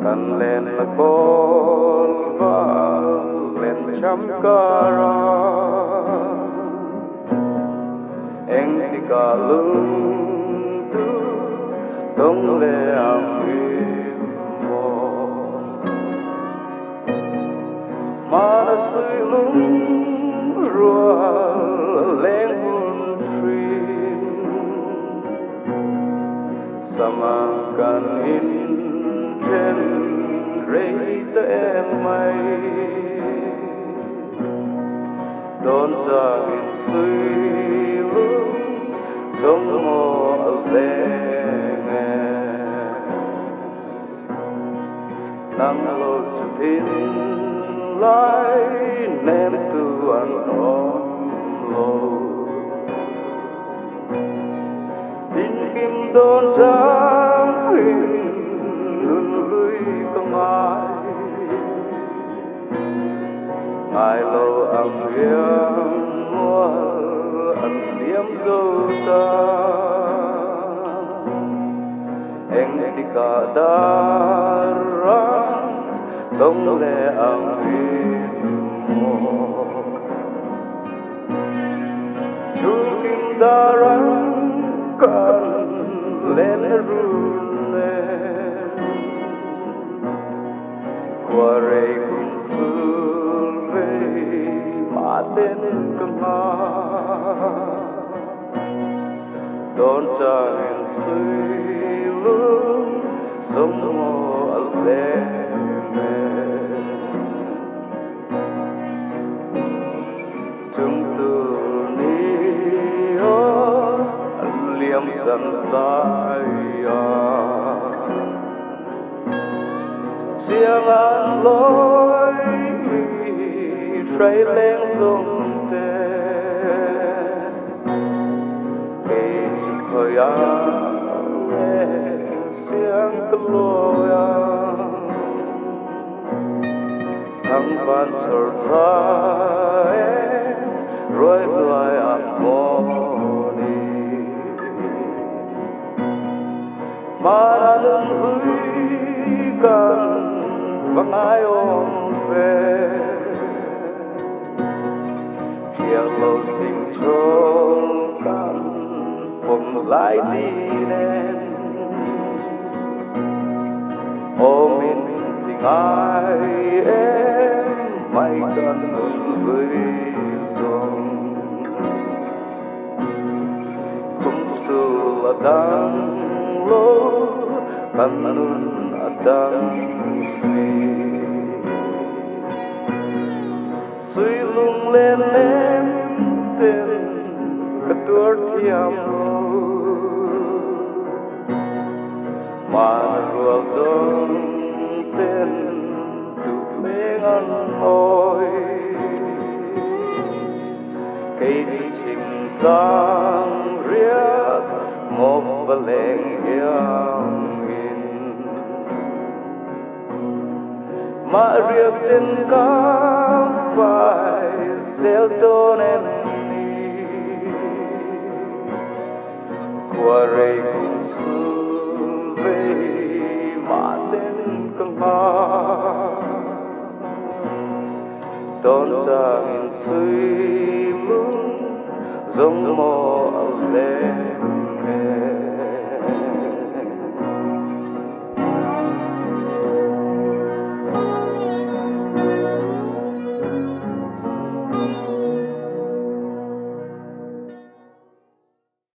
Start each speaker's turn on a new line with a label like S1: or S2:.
S1: cần lên là côn và lên chấm cà ra anh đi cả lưng tu đông lệ am mô mà nó suy lung rùa lên hồn truyền sama kan in trên rây tới mây đón ra in suy lung trong mơ lên nắng lột thiên lại ném tu ăn ôm lô tin kim đón ra hunlai công ai lâu âm biakmawia ăn liếm dâu ta anh đi cả darang đông lệ âm chu kim darang kan lên run lên qua rây cùng xuân về mà tên cầm đón cha em suy lung sống mơ lên chúng tu ni ho liêm dần tay xiang an lối say lên dung tê cây khơi nghe xiang lối thăng ban sờ thay rồi loài am mô ni mà lưng húi cần vắng ai ôm về chiều lâu tình trốn căn cùng lại đi lên ôm in tình ai em mây cần với dòng không sự là đang lô cần nun đang suy lung lên em tên ketua tiam mà ruột dông tên tụ lên ăn môi cây chim tang riết một lên yên mà riêng tên ca phải gieo tôn em đi qua rây cùng xuân về mà tên cầm tôn cha nghìn suy lung giống mơ lên